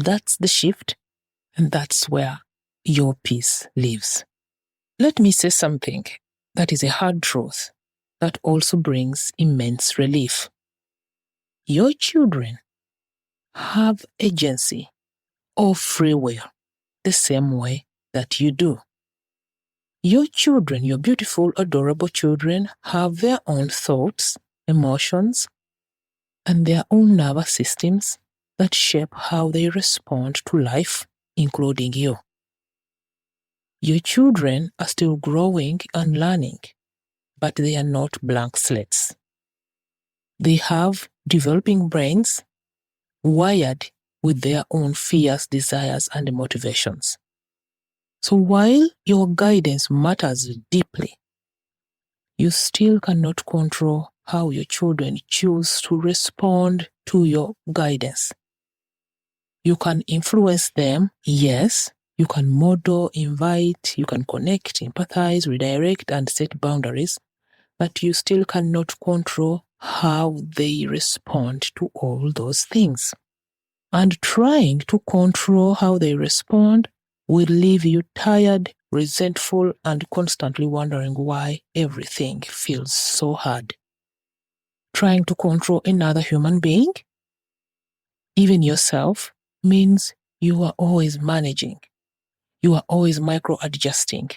That's the shift, and that's where your peace lives. Let me say something that is a hard truth that also brings immense relief. Your children have agency or free will the same way that you do. Your children, your beautiful, adorable children, have their own thoughts, emotions, and their own nervous systems that shape how they respond to life, including you. Your children are still growing and learning, but they are not blank slates. They have developing brains wired with their own fears, desires, and motivations. So while your guidance matters deeply, you still cannot control how your children choose to respond to your guidance. You can influence them, yes. You can model, invite, you can connect, empathize, redirect, and set boundaries, but you still cannot control how they respond to all those things. And trying to control how they respond will leave you tired, resentful, and constantly wondering why everything feels so hard. Trying to control another human being, even yourself, means you are always managing. You are always micro-adjusting.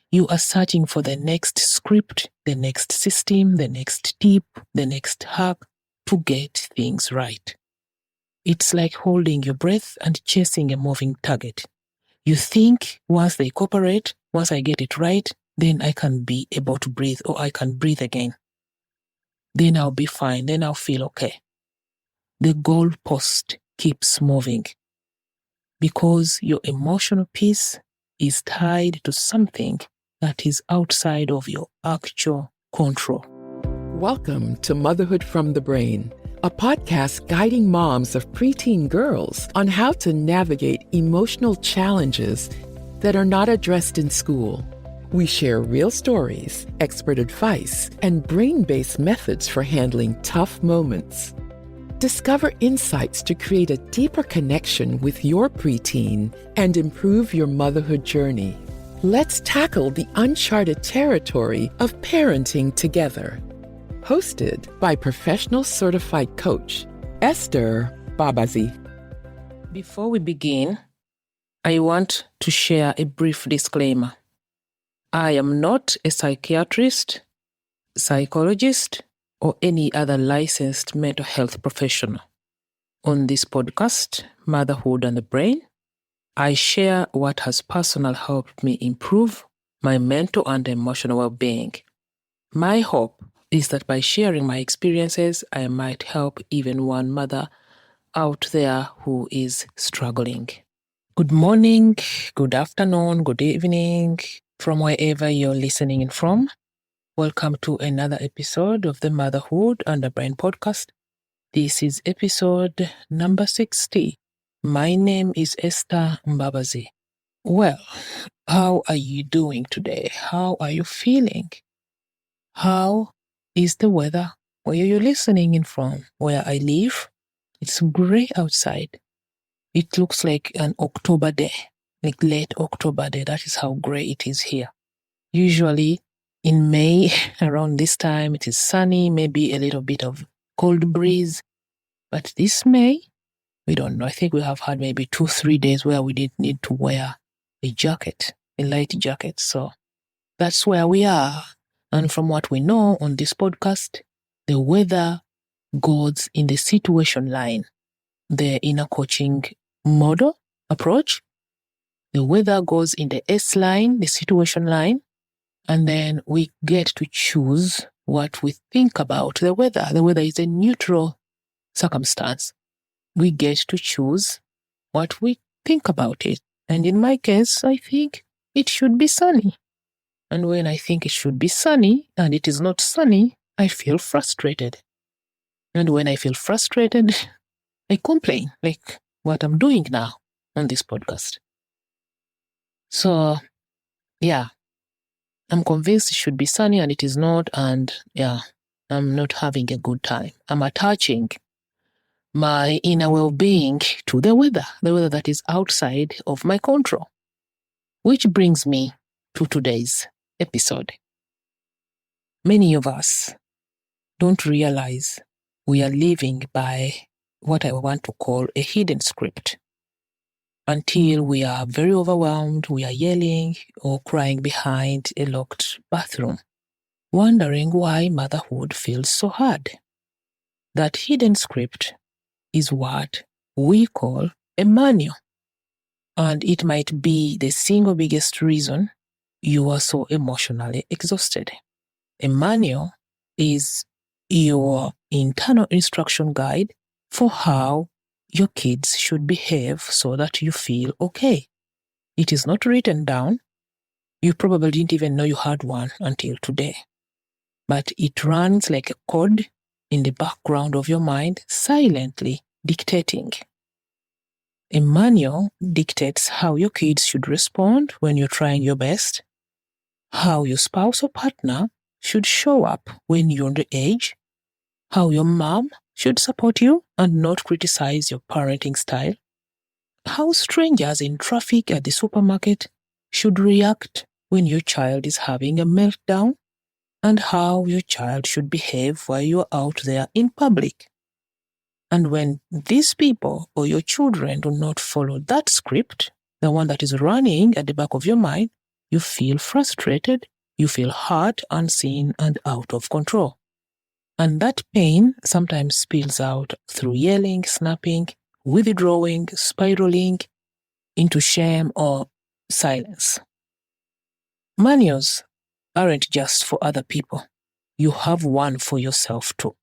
You are searching for the next script, the next system, the next tip, the next hack to get things right. It's like holding your breath and chasing a moving target. You think once they cooperate, once I get it right, then I can be able to breathe, or I can breathe again. Then I'll be fine, then I'll feel okay. The goalpost keeps moving because your emotional peace is tied to something that is outside of your actual control. Welcome to Motherhood from the Brain, a podcast guiding moms of preteen girls on how to navigate emotional challenges that are not addressed in school. We share real stories, expert advice, and brain-based methods for handling tough moments. Discover insights to create a deeper connection with your preteen and improve your motherhood journey. Let's tackle the uncharted territory of parenting together. Hosted by professional certified coach, Esther Babazi. Before we begin, I want to share a brief disclaimer. I am not a psychiatrist, psychologist, or any other licensed mental health professional. On this podcast, Motherhood and the Brain, I share what has personally helped me improve my mental and emotional well-being. My hope is that by sharing my experiences, I might help even one mother out there who is struggling. Good morning, good afternoon, good evening, from wherever you're listening in from. Welcome to another episode of the Motherhood and the Brain podcast. This is episode number 60. My name is Esther Mbabazi. Well, how are you doing today? How are you feeling? How is the weather where you're listening in from? Where I live, it's gray outside. It looks like an October day, like late October day. That is how gray it is here. Usually in May, around this time, it is sunny, maybe a little bit of cold breeze. But this May, we don't know. I think we have had maybe 2-3 days where we did need to wear a jacket, a light jacket. So that's where we are. And from what we know on this podcast, the weather goes in the situation line, the inner coaching model approach. The weather goes in the S line, the situation line, and then we get to choose what we think about the weather. The weather is a neutral circumstance. We get to choose what we think about it. And in my case, I think it should be sunny. And when I think it should be sunny and it is not sunny, I feel frustrated. And when I feel frustrated, I complain, like what I'm doing now on this podcast. So, yeah, I'm convinced it should be sunny and it is not. And yeah, I'm not having a good time. I'm attaching my inner well-being to the weather that is outside of my control. Which brings me to today's episode. Many of us don't realize we are living by what I want to call a hidden script. Until we are very overwhelmed, we are yelling or crying behind a locked bathroom, wondering why motherhood feels so hard. That hidden script is what we call a manual. And it might be the single biggest reason you are so emotionally exhausted. A manual is your internal instruction guide for how your kids should behave so that you feel okay. It is not written down. You probably didn't even know you had one until today. But it runs like a code in the background of your mind, silently dictating. A manual dictates how your kids should respond when you're trying your best, how your spouse or partner should show up when you're on the edge, how your mom should support you and not criticize your parenting style, how strangers in traffic at the supermarket should react when your child is having a meltdown, and how your child should behave while you're out there in public. And when these people or your children do not follow that script, the one that is running at the back of your mind, you feel frustrated, you feel hurt, unseen, and out of control. And that pain sometimes spills out through yelling, snapping, withdrawing, spiraling into shame or silence. Manuals aren't just for other people. You have one for yourself too.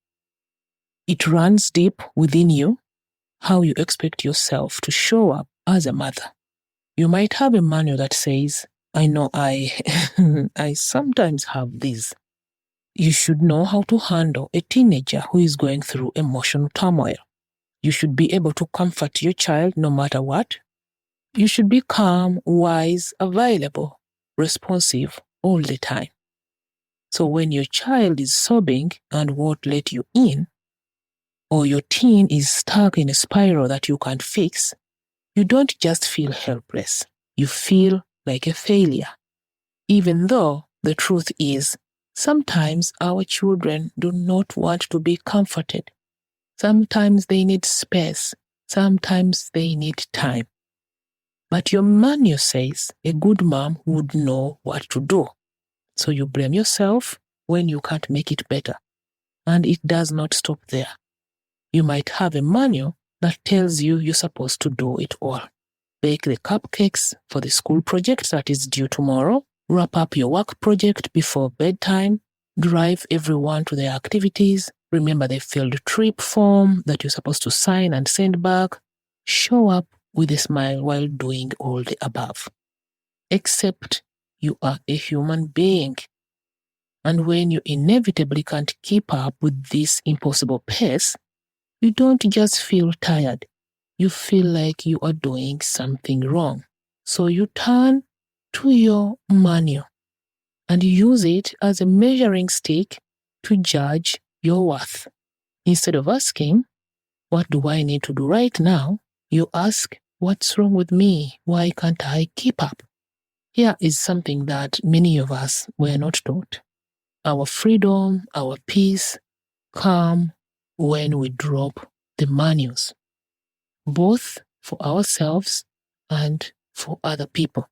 It runs deep within you, how you expect yourself to show up as a mother. You might have a manual that says, I know I sometimes have this. You should know how to handle a teenager who is going through emotional turmoil. You should be able to comfort your child no matter what. You should be calm, wise, available, responsive all the time. So when your child is sobbing and won't let you in, or your teen is stuck in a spiral that you can't fix, you don't just feel helpless. You feel like a failure. Even though the truth is, sometimes our children do not want to be comforted. Sometimes they need space. Sometimes they need time. But your manual says a good mom would know what to do. So you blame yourself when you can't make it better. And it does not stop there. You might have a manual that tells you you're supposed to do it all. Bake the cupcakes for the school project that is due tomorrow. Wrap up your work project before bedtime. Drive everyone to their activities. Remember the field trip form that you're supposed to sign and send back. Show up with a smile while doing all the above. Except you are a human being. And when you inevitably can't keep up with this impossible pace, you don't just feel tired. You feel like you are doing something wrong. So you turn to your manual and use it as a measuring stick to judge your worth. Instead of asking, what do I need to do right now? You ask, what's wrong with me? Why can't I keep up? Here is something that many of us were not taught. Our freedom, our peace come when we drop the manuals, both for ourselves and for other people.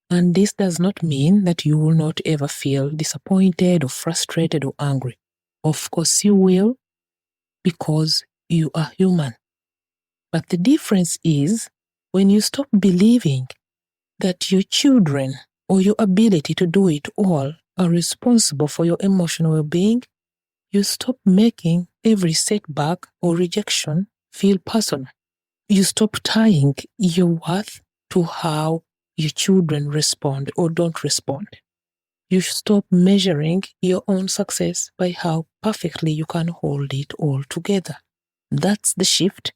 And this does not mean that you will not ever feel disappointed or frustrated or angry. Of course you will, because you are human. But the difference is when you stop believing that your children or your ability to do it all are responsible for your emotional well-being, you stop making every setback or rejection feel personal. You stop tying your worth to how your children respond or don't respond. You stop measuring your own success by how perfectly you can hold it all together. That's the shift,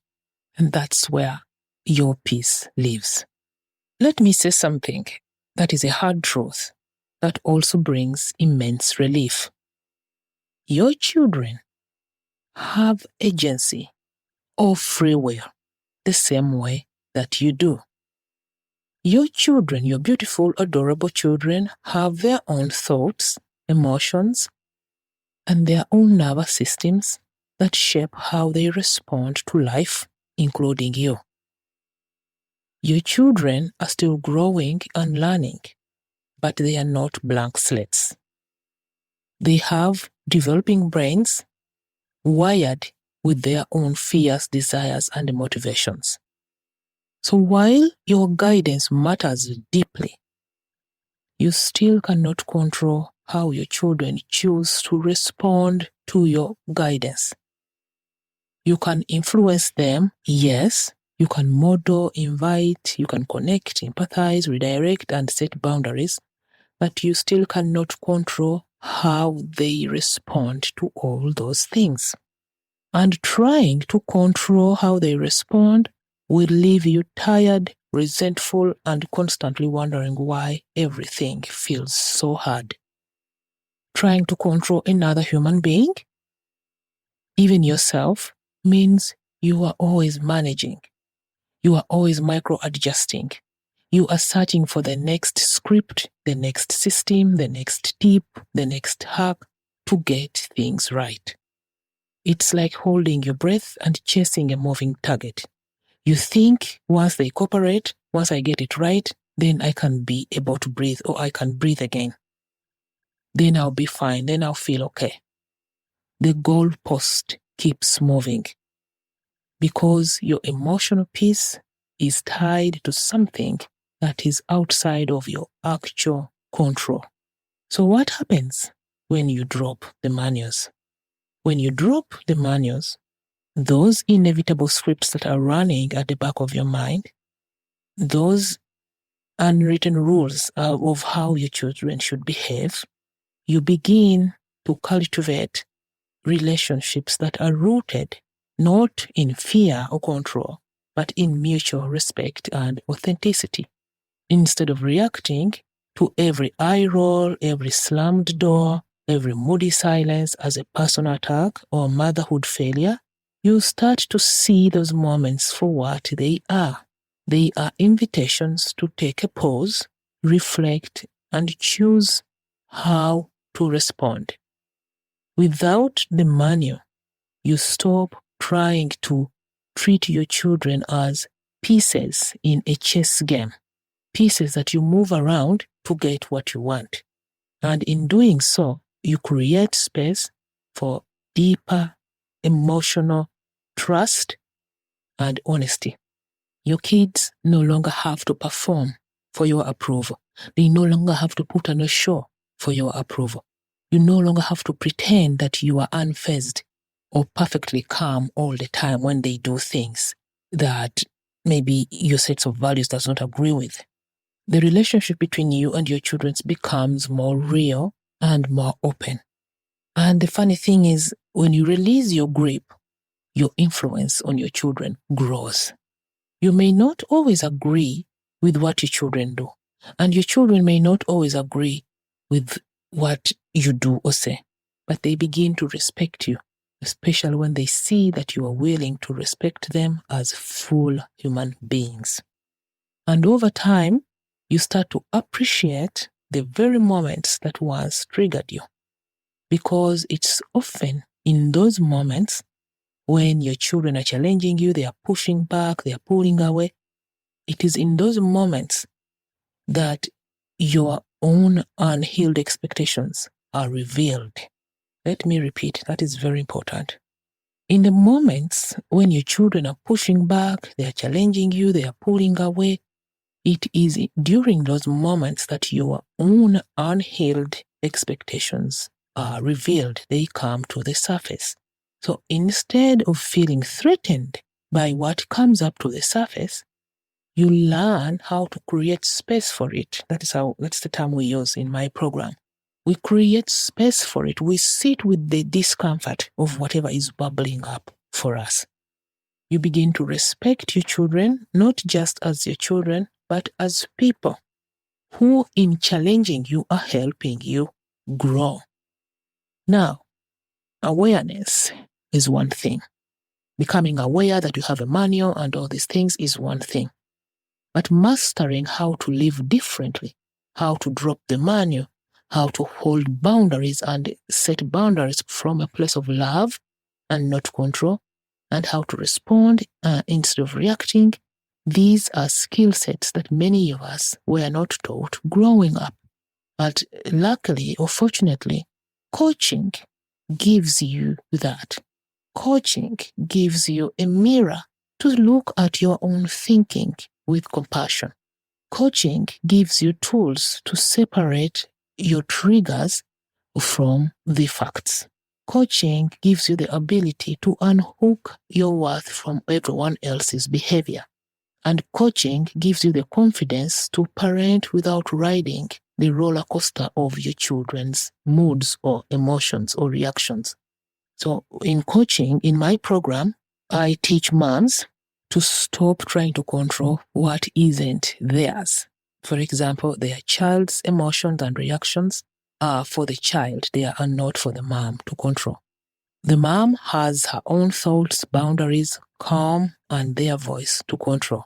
and that's where your peace lives. Let me say something that is a hard truth that also brings immense relief. Your children have agency or free will, the same way that you do. Your children, your beautiful, adorable children, have their own thoughts, emotions, and their own nervous systems that shape how they respond to life, including you. Your children are still growing and learning, but they are not blank slates. They have developing brains wired with their own fears, desires, and motivations. So while your guidance matters deeply, you still cannot control how your children choose to respond to your guidance. You can influence them, yes. You can model, invite, you can connect, empathize, redirect, and set boundaries, but you still cannot control how they respond to all those things. And trying to control how they respond will leave you tired, resentful, and constantly wondering why everything feels so hard. Trying to control another human being, even yourself, means you are always managing. You are always micro-adjusting. You are searching for the next script, the next system, the next tip, the next hack to get things right. It's like holding your breath and chasing a moving target. You think once they cooperate, once I get it right, then I can be able to breathe, or I can breathe again. Then I'll be fine, then I'll feel okay. The goalpost keeps moving because your emotional peace is tied to something that is outside of your actual control. So what happens when you drop the manuals? When you drop the manuals, those inevitable scripts that are running at the back of your mind, those unwritten rules of how your children should behave, you begin to cultivate relationships that are rooted not in fear or control, but in mutual respect and authenticity. Instead of reacting to every eye roll, every slammed door, every moody silence as a personal attack or motherhood failure, you start to see those moments for what they are. They are invitations to take a pause, reflect, and choose how to respond. Without the manual, you stop trying to treat your children as pieces in a chess game, pieces that you move around to get what you want. And in doing so, you create space for deeper emotional trust and honesty. Your kids no longer have to perform for your approval. They no longer have to put on a show for your approval. You no longer have to pretend that you are unfazed or perfectly calm all the time when they do things that maybe your sets of values does not agree with. The relationship between you and your children becomes more real and more open. And the funny thing is, when you release your grip, your influence on your children grows. You may not always agree with what your children do, and your children may not always agree with what you do or say, but they begin to respect you, especially when they see that you are willing to respect them as full human beings. And over time, you start to appreciate the very moments that once triggered you, because it's often in those moments when your children are challenging you, they are pushing back, they are pulling away. It is in those moments that your own unhealed expectations are revealed. Let me repeat, that is very important. In the moments when your children are pushing back, they are challenging you, they are pulling away, it is during those moments that your own unhealed expectations are revealed. They come to the surface. So instead of feeling threatened by what comes up to the surface, you learn how to create space for it. That's the term we use in my program. We create space for it. We sit with the discomfort of whatever is bubbling up for us. You begin to respect your children, not just as your children, but as people who, in challenging you, are helping you grow. Now, awareness is one thing. becoming aware that you have a manual and all these things is one thing. But mastering how to live differently, how to drop the manual, how to hold boundaries and set boundaries from a place of love and not control, and how to respond instead of reacting, these are skill sets that many of us were not taught growing up. But luckily or fortunately, coaching gives you that. Coaching gives you a mirror to look at your own thinking with compassion. Coaching gives you tools to separate your triggers from the facts. Coaching gives you the ability to unhook your worth from everyone else's behavior. And coaching gives you the confidence to parent without riding the roller coaster of your children's moods or emotions or reactions. So in coaching, in my program, I teach moms to stop trying to control what isn't theirs. For example, their child's emotions and reactions are for the child. They are not for the mom to control. The mom has her own thoughts, boundaries, calm, and their voice to control.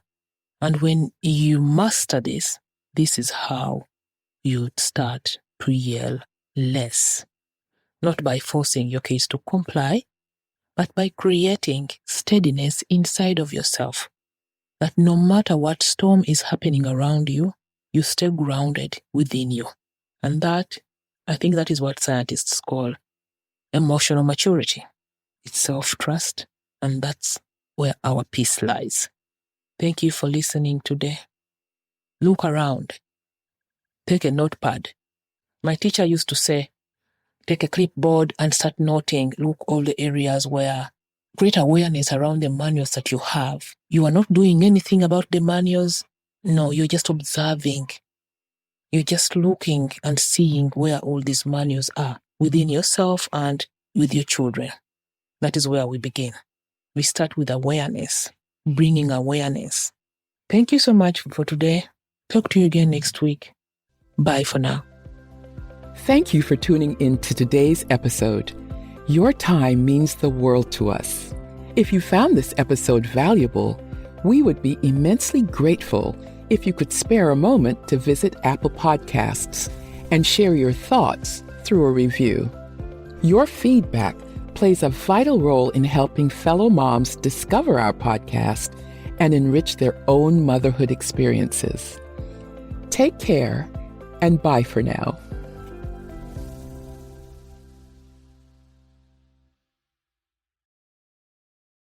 And when you master this, this is how you start to yell less. Not by forcing your kids to comply, but by creating steadiness inside of yourself. That no matter what storm is happening around you, you stay grounded within you. And that, I think that is what scientists call emotional maturity. It's self-trust, and that's where our peace lies. Thank you for listening today. Look around. Take a notepad. My teacher used to say, take a clipboard and start noting, look all the areas where great awareness around the manuals that you have. You are not doing anything about the manuals. No, you're just observing. You're just looking and seeing where all these manuals are within yourself and with your children. That is where we begin. We start with awareness, bringing awareness. Thank you so much for today. Talk to you again next week. Bye for now. Thank you for tuning in to today's episode. Your time means the world to us. If you found this episode valuable, we would be immensely grateful if you could spare a moment to visit Apple Podcasts and share your thoughts through a review. Your feedback plays a vital role in helping fellow moms discover our podcast and enrich their own motherhood experiences. Take care, and bye for now.